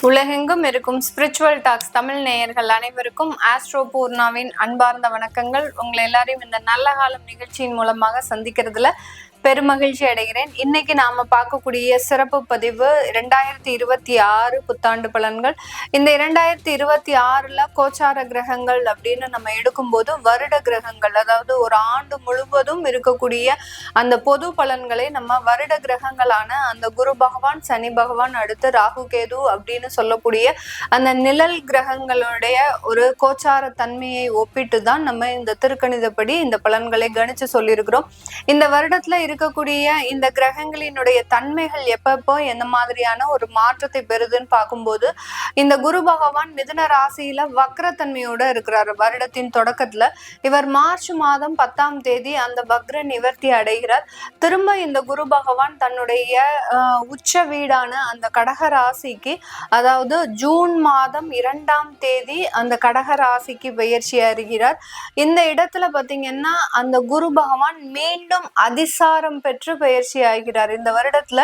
உலகெங்கும் இருக்கும் spiritual tax Tamil நேயர்கள் அனைவருக்கும் ஆஸ்ட்ரோ பூர்ணாவின் அன்பார்ந்த வணக்கங்கள். உங்களை எல்லாரையும் இந்த நல்ல காலம் நிகழ்ச்சியின் மூலமாக சந்திக்கிறதுல பெருமகிழ்ச்சி அடைகிறேன். இன்னைக்கு நாம பார்க்கக்கூடிய சிறப்பு பதிவு 2026 புத்தாண்டு பலன்கள். இந்த 2026 கோச்சார கிரகங்கள் அப்படின்னு நம்ம எடுக்கும்போது வருட கிரகங்கள், அதாவது ஒரு ஆண்டு முழுவதும் இருக்கக்கூடிய அந்த பொது பலன்களை நம்ம வருட கிரகங்களான அந்த குரு பகவான், சனி பகவான், அடுத்து ராகு கேது அப்படின்னு சொல்லக்கூடிய அந்த நிழல் கிரகங்களுடைய ஒரு கோச்சார தன்மையை ஒப்பிட்டு தான் நம்ம இந்த திருக்கணிதப்படி இந்த பலன்களை கணிச்சு சொல்லியிருக்கிறோம். இந்த வருடத்துல இருக்கக்கூடிய இந்த கிரகங்களினுடைய தன்மைகள் எப்பப்போ எந்த மாதிரியான ஒரு மாற்றத்தை பெறுதுன்னு பார்க்கும்போது, இந்த குரு பகவான் மிதுன ராசியில வக்ரத்தன்மையோட இருக்கிறார். வருடத்தின் தொடக்கத்துல இவர் மார்ச் மாதம் 10ஆம் தேதி அந்த வக்ர நிவர்த்தி அடைகிறார். திரும்ப இந்த குரு பகவான் தன்னுடைய உச்ச வீடான அந்த கடக ராசிக்கு, அதாவது ஜூன் மாதம் 2ஆம் தேதி அந்த கடக ராசிக்கு பெயர்ச்சி அடைகிறார். இந்த இடத்துல பாத்தீங்கன்னா அந்த குரு பகவான் மீண்டும் அதிசாரம் பெற்று பயிற்சி ஆகிறார். இந்த வருடத்துல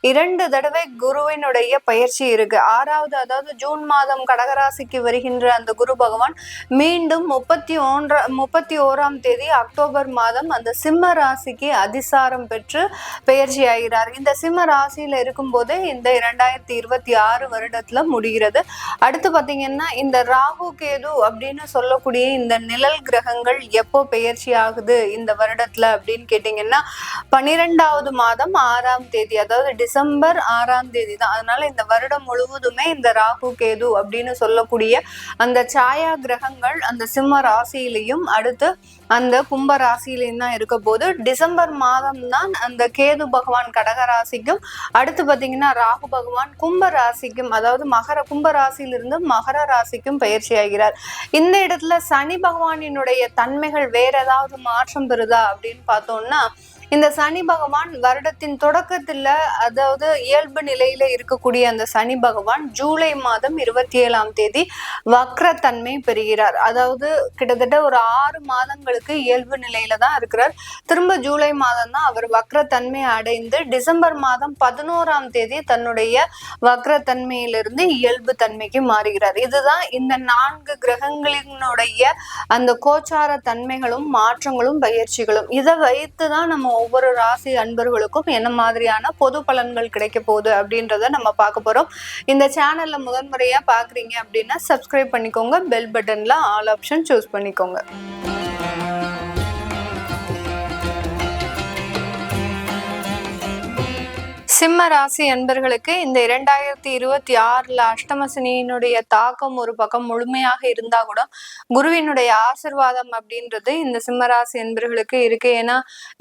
2 தடவை குருவினுடைய பயிற்சி இருக்கு. 6வது, அதாவது ஜூன் மாதம் கடகராசிக்கு வருகின்ற அந்த குரு பகவான் மீண்டும் 31ஆம் தேதி அக்டோபர் மாதம் அந்த சிம்ம ராசிக்கு அதிசாரம் பெற்று பயிற்சி ஆகிறார். இந்த சிம்ம ராசியில இருக்கும் போதே இந்த 2026 வருடத்துல முடிகிறது. அடுத்து பாத்தீங்கன்னா இந்த ராகு கேது அப்படின்னு சொல்லக்கூடிய இந்த நிழல் கிரகங்கள் எப்போ பெயர்ச்சி ஆகுது இந்த வருடத்துல அப்படின்னு கேட்டீங்கன்னா 12வது மாதம் 6ஆம் தேதி, அதாவது டிசம்பர் 6ஆம் தேதி தான். அதனால இந்த வருடம் முழுவதுமே இந்த ராகு கேது அப்படின்னு சொல்லக்கூடிய அந்த சாயா கிரகங்கள் அந்த சிம்ம ராசியிலையும் அடுத்து அந்த கும்ப ராசியிலையும் தான் இருக்க போது, டிசம்பர் மாதம் தான் அந்த கேது பகவான் கடக ராசிக்கும், அடுத்து பாத்தீங்கன்னா ராகு பகவான் கும்ப ராசிக்கும், அதாவது கும்ப ராசியிலிருந்து மகர ராசிக்கும் பயிற்சி ஆகிறார். இந்த இடத்துல சனி பகவானினுடைய தன்மைகள் வேற ஏதாவது மாற்றம் பெறுதா அப்படின்னு பார்த்தோம்னா, இந்த சனி பகவான் வருடத்தின் தொடக்கத்துல, அதாவது இயல்பு நிலையில இருக்கக்கூடிய அந்த சனி பகவான் ஜூலை மாதம் 27ஆம் தேதி வக்ரத்தன்மை பெறுகிறார். அதாவது கிட்டத்தட்ட ஒரு 6 மாதங்களுக்கு இயல்பு நிலையில தான் இருக்கிறார். திரும்ப ஜூலை மாதம் தான் அவர் வக்ரத்தன்மை அடைந்து டிசம்பர் மாதம் 11ஆம் தேதி தன்னுடைய வக்ரத்தன்மையிலிருந்து இயல்பு தன்மைக்கு மாறுகிறார். இதுதான் இந்த 4 கிரகங்களினுடைய அந்த கோச்சார தன்மைகளும் மாற்றங்களும் பயிற்சிகளும். இதை வைத்துதான் நம்ம ஒவ்வொரு ராசி அன்பர்களுக்கும் என்ன மாதிரியான பொது பலன்கள் கிடைக்க போகுது அப்படின்றத நம்ம பார்க்க போறோம். இந்த சேனல்ல முதன்முறையா பாக்குறீங்க அப்படின்னா சப்ஸ்கிரைப் பண்ணிக்கோங்க, பெல் பட்டன்ல ஆல் ஆப்ஷன் சூஸ் பண்ணிக்கோங்க. சிம்ம ராசி அன்பர்களுக்கு இந்த 2026 அஷ்டமசனியினுடைய தாக்கம் ஒரு பக்கம் முழுமையாக இருந்தா கூட குருவினுடைய ஆசிர்வாதம் அப்படின்றது இந்த சிம்ம ராசி அன்பர்களுக்கு இருக்கு. ஏன்னா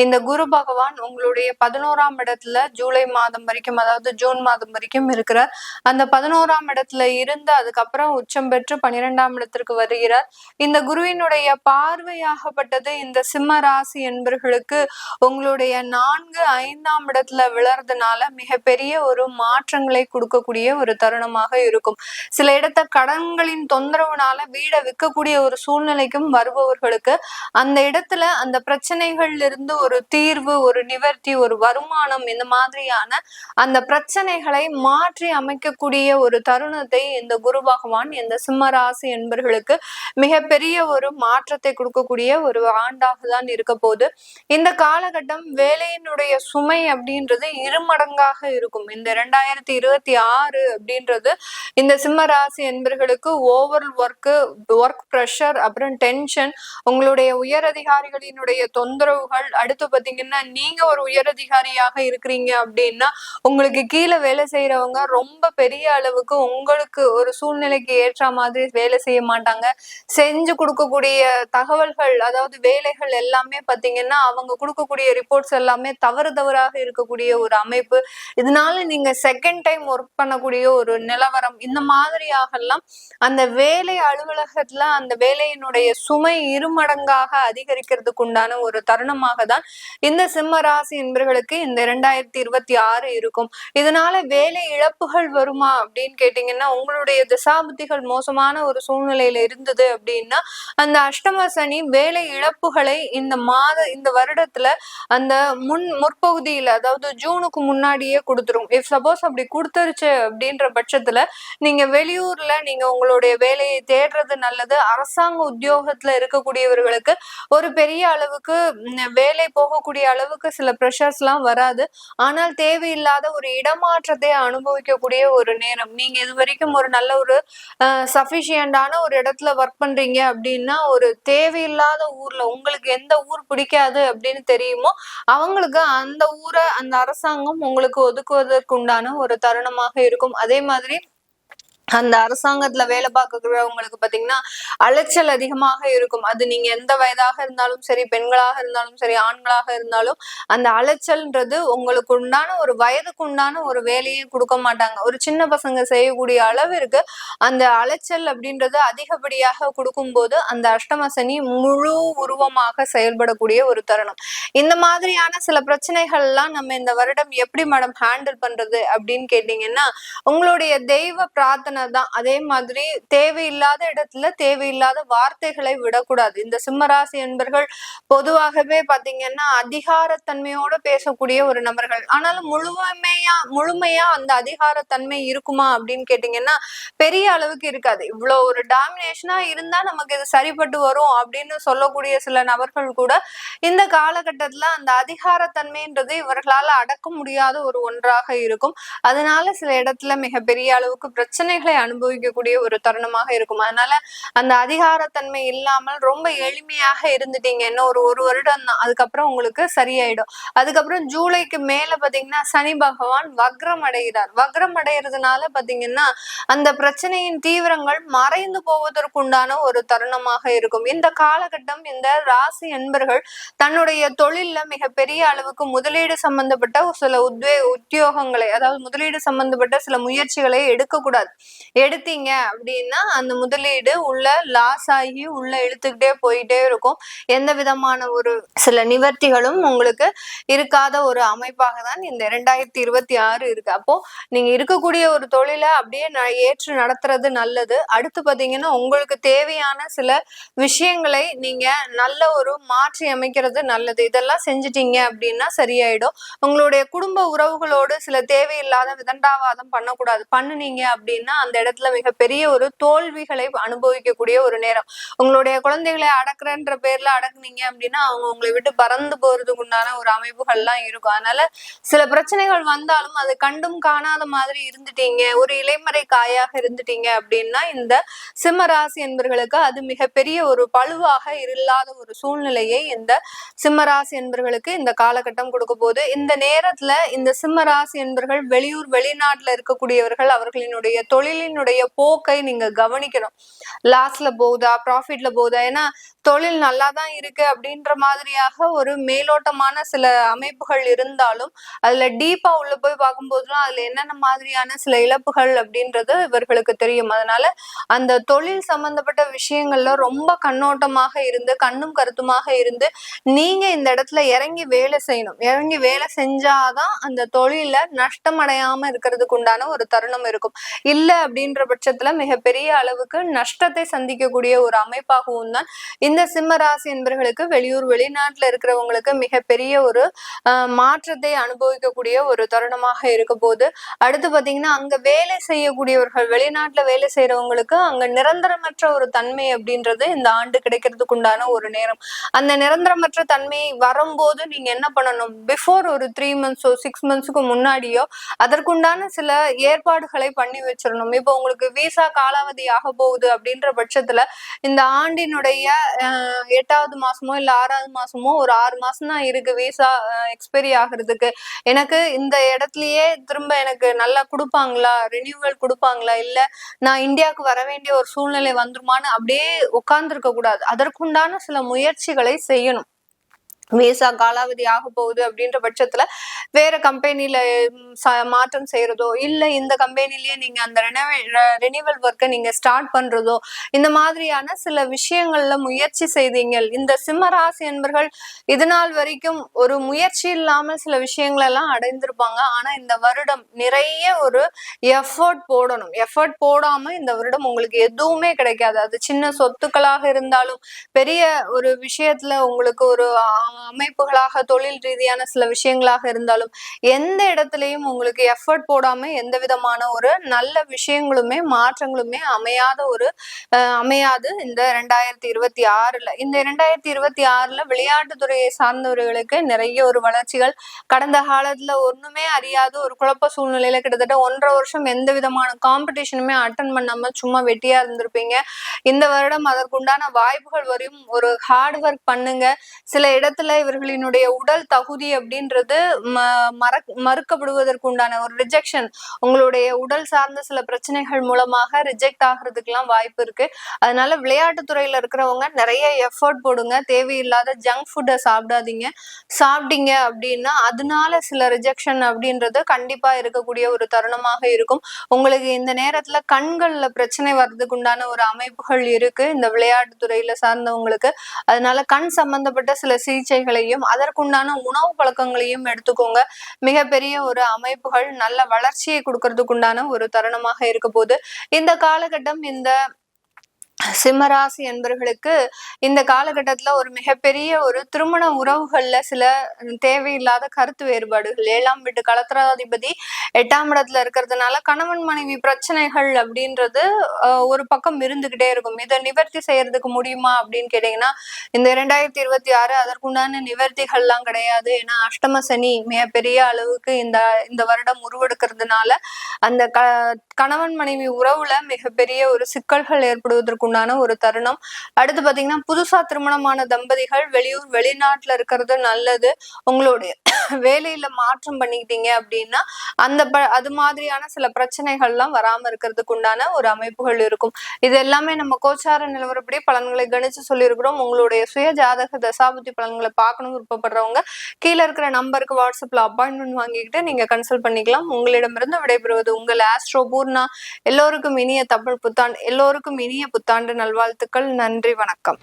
இந்த குரு பகவான் உங்களுடைய 11ஆம் இடத்துல ஜூலை மாதம் வரைக்கும், அதாவது ஜூன் மாதம் வரைக்கும் இருக்கிறார். அந்த 11ஆம் இடத்துல இருந்து அதுக்கப்புறம் உச்சம் பெற்று 12ஆம் இடத்திற்கு வருகிறார். இந்த குருவினுடைய பார்வையாகப்பட்டது இந்த சிம்ம ராசி அன்பர்களுக்கு உங்களுடைய 4, 5ஆம் இடத்துல விழறதுனால மிகப்பெரிய ஒரு மாற்றங்களை கொடுக்கக்கூடிய ஒரு தருணமாக இருக்கும். சில இடத்த கடன்களின் தொந்தரவுனால வீடை விற்கக்கூடிய ஒரு சூழ்நிலைக்கும் வருபவர்களுக்கு அந்த இடத்துல அந்த பிரச்சனைகள்ல இருந்து ஒரு தீர்வு, ஒரு நிவர்த்தி, ஒரு வருமானம், இந்த மாதிரியான அந்த பிரச்சனைகளை மாற்றி அமைக்கக்கூடிய ஒரு தருணத்தை இந்த குரு பகவான் இந்த சிம்ம ராசி என்பர்களுக்கு மிகப்பெரிய ஒரு மாற்றத்தை கொடுக்கக்கூடிய ஒரு ஆண்டாக தான் இருக்க போகுது. இந்த காலகட்டம் வேலையினுடைய சுமை அப்படின்றது இருமடங்காக இருக்கும். இந்த 2026 அப்படின்றது இந்த சிம்ம ராசி என்பர்களுக்கு ஓவர் ஒர்க் ப்ரெஷர், அப்புறம் டென்ஷன், உங்களுடைய உயர் அதிகாரிகளினுடைய தொந்தரவுகள், அடுத்து பாத்தீங்கன்னா நீங்க ஒரு உயரதிகாரியாக இருக்கிறீங்க அப்படின்னா உங்களுக்கு கீழே வேலை செய்யறவங்க ரொம்ப பெரிய அளவுக்கு உங்களுக்கு ஒரு சூழ்நிலைக்கு ஏற்ற மாதிரி வேலை செய்ய மாட்டாங்க. செஞ்சு கொடுக்கக்கூடிய தகவல்கள், அதாவது வேலைகள் எல்லாமே பாத்தீங்கன்னா அவங்க கொடுக்கக்கூடிய ரிப்போர்ட்ஸ் எல்லாமே தவறாக இருக்கக்கூடிய ஒரு அமைப்பு. இதனால நீங்க செகண்ட் டைம் ஒர்க் பண்ணக்கூடிய ஒரு நிலவரம், இந்த மாதிரியாகலாம் அந்த வேலை அலுவலகத்துல அந்த வேலையினுடைய சுமை இருமடங்காக அதிகரிக்கிறதுக்கு உண்டான ஒரு தருணமாக தான் இந்த சிம்ம ராசி என்பர்களுக்கு இந்த 2026 இருக்கும். இதனால வேலை இழப்புகள் வருமா அப்படின்னு கேட்டீங்கன்னா, உங்களுடைய திசாபுத்திகள் மோசமான ஒரு சூழ்நிலையில இருந்தது அப்படின்னா அந்த அஷ்டம சனி வேலை இழப்புகளை இந்த வருடத்துல அந்த முற்பகுதியில, அதாவது ஜூனுக்கு முன்னாடி முன்னாடியே கொடுத்துரும். இஃப் சப்போஸ் அப்படி கொடுத்துருச்சு அப்படின்ற பட்சத்துல நீங்க வெளியூர்ல நீங்க உங்களுடைய வேலையை தேடுறது நல்லது. அரசாங்க உத்தியோகத்துல இருக்கக்கூடியவர்களுக்கு ஒரு பெரிய அளவுக்கு வேலை போகக்கூடிய அளவுக்கு சில ப்ரெஷர்ஸ் எல்லாம் வராது. ஆனால் தேவையில்லாத ஒரு இடமாற்றத்தை அனுபவிக்கக்கூடிய ஒரு நேரம். நீங்க இது வரைக்கும் ஒரு நல்ல ஒரு சஃபிஷியண்டான ஒரு இடத்துல ஒர்க் பண்றீங்க அப்படின்னா, ஒரு தேவையில்லாத ஊர்ல உங்களுக்கு எந்த ஊர் பிடிக்காது அப்படின்னு தெரியுமோ அவங்களுக்கு அந்த ஊரை அந்த அரசாங்கம் உங்களுக்கு ஒதுக்குவதற்கு உண்டான ஒரு தருணமாக இருக்கும். அதே மாதிரி அந்த அரசாங்கத்துல வேலை பார்க்கறவங்களுக்கு பாத்தீங்கன்னா அலைச்சல் அதிகமாக இருக்கும். அது நீங்க எந்த வயதாக இருந்தாலும் சரி, பெண்களாக இருந்தாலும் சரி, ஆண்களாக இருந்தாலும் அந்த அலைச்சல்ன்றது உங்களுக்கு உண்டான ஒரு வயதுக்கு உண்டான ஒரு வேலையை கொடுக்க மாட்டாங்க. ஒரு சின்ன பசங்க செய்யக்கூடிய அளவிற்கு அந்த அலைச்சல் அப்படின்றது அதிகப்படியாக கொடுக்கும்போது அந்த அஷ்டம சனி முழு உருவமாக செயல்படக்கூடிய ஒரு தருணம். இந்த மாதிரியான சில பிரச்சனைகள் எல்லாம் நம்ம இந்த வருடம் எப்படி மேடம் ஹேண்டில் பண்றது அப்படின்னு கேட்டீங்கன்னா, உங்களுடைய தெய்வ பிரார்த்தனை தான். அதே மாதிரி தேவையில்லாத இடத்துல தேவையில்லாத வார்த்தைகளை விடக்கூடாது. இந்த சிம்மராசி என்பர்கள் பொதுவாகவே பாத்தீங்கன்னா அதிகாரத்தன்மையோட பேசக்கூடிய ஒரு நபர்கள். ஆனாலும் முழுமையா அந்த அதிகாரத்தன்மை இருக்குமா அப்படின்னு கேட்டீங்கன்னா பெரிய அளவுக்கு இருக்காது. இவ்வளவு ஒரு டாமினேஷனா இருந்தா நமக்கு இது சரிப்பட்டு வரும் அப்படின்னு சொல்லக்கூடிய சில நபர்கள் கூட இந்த காலகட்டத்துல அந்த அதிகாரத்தன்மைன்றது இவர்களால அடக்க முடியாத ஒரு ஒன்றாக இருக்கும். அதனால சில இடத்துல மிகப்பெரிய அளவுக்கு பிரச்சனைகளை அனுபவிக்கக்கூடிய ஒரு தருணமாக இருக்கும். அதனால அந்த அதிகாரத்தன்மை இல்லாமல் ரொம்ப எளிமையாக இருந்துட்டீங்க இன்னும் ஒரு வருடம் தான், அதுக்கப்புறம் உங்களுக்கு சரியாயிடும். அதுக்கப்புறம் ஜூலைக்கு மேல பாத்தீங்கன்னா சனி பகவான் வக்ரம் அடைகிறார். வக்ரம் அடைகிறதுனால பாத்தீங்கன்னா அந்த பிரச்சனையின் தீவிரங்கள் மறைந்து போவதற்குண்டான ஒரு தருணமாக இருக்கும். இந்த காலகட்டம் இந்த ராசி என்பர்கள் தன்னுடைய தொழில்ல மிகப்பெரிய அளவுக்கு முதலீடு சம்பந்தப்பட்ட சில உத்தியோகங்களை, அதாவது முதலீடு சம்பந்தப்பட்ட சில முயற்சிகளை எடுக்கக்கூடாது. எடுத்தீங்க அப்படின்னா அந்த முதலீடு உள்ள லாஸ் ஆகி உள்ள இழுத்துக்கிட்டே போயிட்டே இருக்கும். எந்த விதமான ஒரு சில நிவர்த்திகளும் உங்களுக்கு இருக்காத ஒரு அமைப்பாக தான் இந்த 2026 இருக்கு. அப்போ நீங்க இருக்கக்கூடிய ஒரு தொழிலை அப்படியே ஏற்று நடத்துறது நல்லது. அடுத்து பாத்தீங்கன்னா உங்களுக்கு தேவையான சில விஷயங்களை நீங்க நல்ல ஒரு மாற்றி அமைக்கிறது நல்லது. இதெல்லாம் செஞ்சுட்டீங்க அப்படின்னா சரியாயிடும். உங்களுடைய குடும்ப உறவுகளோடு சில தேவையில்லாத விதண்டாவாதம் பண்ணக்கூடாது. பண்ணுனீங்க அப்படின்னா அந்த இடத்துல மிகப்பெரிய ஒரு தோல்விகளை அனுபவிக்கக்கூடிய ஒரு நேரம். உங்களுடைய குழந்தைகளை அடக்குறன்ற பேர்ல அடக்குனீங்க அப்படின்னா அவங்க உங்களை விட்டு பறந்து போறதுக்கு உண்டான ஒரு அமைப்புகள்லாம் இருக்கும். அதனால சில பிரச்சனைகள் வந்தாலும் அது கண்டும் காணாத மாதிரி இருந்துட்டீங்க, ஒரு இலைமறை காயாக இருந்துட்டீங்க அப்படின்னா இந்த சிம்மராசி என்பர்களுக்கு அது மிகப்பெரிய ஒரு பழுவாக இல்லாத ஒரு சூழ்நிலையை இந்த சிம்மராசி என்பர்களுக்கு இந்த காலகட்டம் கொடுக்க போகுது. இந்த நேரத்துல இந்த சிம்மராசி என்பர்கள் வெளியூர் வெளிநாட்டுல இருக்கக்கூடியவர்கள் அவர்களினுடைய தொழிலினுடைய போக்கை நீங்க கவனிக்கணும். லாஸ்ல போகுதா ப்ராஃபிட்ல போகுதா? ஏன்னா தொழில் நல்லா தான் இருக்கு அப்படின்ற மாதிரியாக ஒரு மேலோட்டமான சில அமைப்புகள் இருந்தாலும் அதுல டீப்பா உள்ள போய் பார்க்கும்போதுலாம் அதுல என்னென்ன மாதிரியான சில இழப்புகள் அப்படின்றது இவர்களுக்கு தெரியும். அதனால அந்த தொழில் சம்பந்தப்பட்ட விஷயங்கள்ல ரொம்ப கண்ணோட்டமாக இருந்து கண்ணும் கருத்துமாக இருந்து நீங்க இந்த இடத்துல இறங்கி வேலை செய்யணும். இறங்கி வேலை செஞ்சாதான் அந்த தொழில நஷ்டம் அடையாம இருக்கிறதுக்கு உண்டான ஒரு தருணம் இருக்கும். இல்ல அப்படின்ற பட்சத்துல மிகப்பெரிய அளவுக்கு நஷ்டத்தை சந்திக்கக்கூடிய ஒரு அமைப்பாகவும் தான் இந்த சிம்மராசி என்பர்களுக்கு வெளியூர் வெளிநாட்டுல இருக்கிறவங்களுக்கு மிகப்பெரிய ஒரு மாற்றத்தை அனுபவிக்கக்கூடிய ஒரு தருணமாக இருக்க போது. அடுத்து பாத்தீங்கன்னா அங்க வேலை செய்யக்கூடியவர்கள், வெளிநாட்டுல வேலை செய்யறவங்களுக்கு அங்க நிரந்தரமற்ற ஒரு தன்மை அப்படின்றது இந்த ஆண்டு கிடைக்கிறதுக்கு உண்டான ஒரு நேரம். அந்த நிரந்தரமற்ற தன்மை வரும்போது நீங்க என்ன பண்ணணும், பிஃபோர் ஒரு 3 months 6 monthsக்கு முன்னாடியோ அதற்குண்டான சில ஏற்பாடுகளை பண்ணி வச்சிடணும். இப்போ உங்களுக்கு விசா காலாவதி ஆக போகுது அப்படின்ற பட்சத்துல இந்த ஆண்டினுடைய 8வது மாசமோ இல்ல 6வது மாசமோ ஒரு 6 மாசம் தான் இருக்கு விசா எக்ஸ்பைரி ஆகுறதுக்கு. எனக்கு இந்த இடத்துலயே திரும்ப எனக்கு நல்லா கொடுப்பாங்களா, ரினியூவல் கொடுப்பாங்களா, இல்ல நான் இந்தியாவுக்கு வர வேண்டிய ஒரு சூழ்நிலை வந்துருமான்னு அப்படியே உட்கார்ந்து இருக்க கூடாது. அதற்குண்டான சில முயற்சிகளை செய்யணும். விசா காலாவதி ஆக போகுது அப்படின்ற பட்சத்துல வேற கம்பெனில மாற்றம் செய்யறதோ இல்ல இந்த கம்பெனிலேயே நீங்க அந்த ரெனிவல் ஒர்க்கை நீங்க ஸ்டார்ட் பண்றதோ இந்த மாதிரியான சில விஷயங்கள்ல முயற்சி செய்தீங்க. இந்த சிம்மராசி என்பர்கள் இதனால் வரைக்கும் ஒரு முயற்சி இல்லாமல் சில விஷயங்கள் எல்லாம் அடைந்திருப்பாங்க. ஆனா இந்த வருடம் நிறைய ஒரு எஃபர்ட் போடணும். எஃபர்ட் போடாம இந்த வருடம் உங்களுக்கு எதுவுமே கிடைக்காது. அது சின்ன சொத்துக்களாக இருந்தாலும் பெரிய ஒரு விஷயத்துல உங்களுக்கு ஒரு அமைப்புகளாக, தொழில் ரீதியான சில விஷயங்களாக இருந்தாலும் எந்த இடத்துலயும் உங்களுக்கு எஃபர்ட் போடாம எந்த விதமான ஒரு நல்ல விஷயங்களுமே மாற்றங்களுமே அமையாது இந்த 2026ல. இந்த 2026ல விளையாட்டுத்துறையை சார்ந்தவர்களுக்கு நிறைய ஒரு வளர்ச்சிகள். கடந்த காலத்துல ஒண்ணுமே அறியாது ஒரு குழப்ப சூழ்நிலையில கிட்டத்தட்ட 1.5 வருஷம் எந்த விதமான காம்படிஷனுமே அட்டன் பண்ணாம சும்மா வெட்டியா இருந்திருப்பீங்க. இந்த வருடம் அதற்குண்டான வாய்ப்புகள் வரும். ஒரு ஹார்ட் ஒர்க் பண்ணுங்க. சில இடத்துல இவர்களினுடைய உடல் தகுதி அப்படின்றது மறுக்கப்படுவதற்கு உண்டான ஒரு ரிஜெக்ஷன், உங்களுடைய உடல் சார்ந்த சில பிரச்சனைகள் மூலமாக ரிஜெக்ட் ஆகிறதுக்கு எல்லாம் வாய்ப்பு இருக்கு. அதனால விளையாட்டுத்துறையில இருக்கிறவங்க நிறைய எஃபர்ட் போடுங்க. தேவையில்லாத ஜங்க் ஃபுட்டை சாப்பிடாதீங்க. சாப்பிட்டீங்க அப்படின்னா அதனால சில ரிஜெக்ஷன் அப்படின்றது கண்டிப்பா இருக்கக்கூடிய ஒரு தருணமாக இருக்கும். உங்களுக்கு இந்த நேரத்துல கண்கள்ல பிரச்சனை வர்றதுக்கு உண்டான ஒரு அமைப்புகள் இருக்கு இந்த விளையாட்டுத்துறையில சார்ந்தவங்களுக்கு. அதனால கண் சம்பந்தப்பட்ட சில சிகிச்சைகளையும் அதற்குண்டான உணவு பழக்கங்களையும் எடுத்துக்கோங்க. மிகப்பெரிய ஒரு அமைப்புகள் நல்ல வளர்ச்சியை கொடுக்கறதுக்கு உண்டான ஒரு தருணமாக இருக்க போது. இந்த காலகட்டம் இந்த சிம்மராசி என்பர்களுக்கு இந்த காலகட்டத்துல ஒரு மிகப்பெரிய ஒரு திருமண உறவுகள்ல சில தேவையில்லாத கருத்து வேறுபாடுகள், 7ஆம் வீட்டு களத்திராதிபதி 8ஆம் இடத்துல இருக்கிறதுனால கணவன் மனைவி பிரச்சனைகள் அப்படின்றது ஒரு பக்கம் இருந்துகிட்டே இருக்கும். இதை நிவர்த்தி செய்யறதுக்கு முடியுமா அப்படின்னு கேட்டீங்கன்னா இந்த 2026 அதற்குண்டான நிவர்த்திகள்லாம் கிடையாது. ஏன்னா அஷ்டம சனி மிகப்பெரிய அளவுக்கு இந்த வருடம் உருவெடுக்கிறதுனால அந்த கணவன் மனைவி உறவுல மிகப்பெரிய ஒரு சிக்கல்கள் ஏற்படுவதற்கு ஒரு தருணம். அடுத்து பாத்தீங்கன்னா புதுசா திருமணமான தம்பதிகள் வெளியூர் வெளிநாட்டுல இருக்கிறது நல்லது. உங்களுடைய வேலையில மாற்றம் பண்ணிக்கிட்டீங்க அப்படின்னா அது மாதிரியான சில பிரச்சனைகள்லாம் வராம இருக்கிறதுக்கு உண்டான ஒரு அமைப்புகள் இருக்கும். இது எல்லாமே நம்ம கோச்சார நிலவரப்படி பலன்களை கணிச்சு சொல்லியிருக்கிறோம். உங்களுடைய சுய ஜாதக தசாபுத்தி பலன்களை பார்க்கணும் விருப்பப்படுறவங்க கீழே இருக்கிற நம்பருக்கு வாட்ஸ்அப்ல அப்பாயின்மெண்ட் வாங்கிக்கிட்டு நீங்க கன்சல்ட் பண்ணிக்கலாம். உங்களிடமிருந்து விடைபெறுவது உங்கள் ஆஸ்ட்ரோ பூர்ணா. எல்லோருக்கும் இனிய தமிழ் புத்தாண்டு, எல்லோருக்கும் இனிய புத்தாண்டு நல்வாழ்த்துக்கள். நன்றி, வணக்கம்.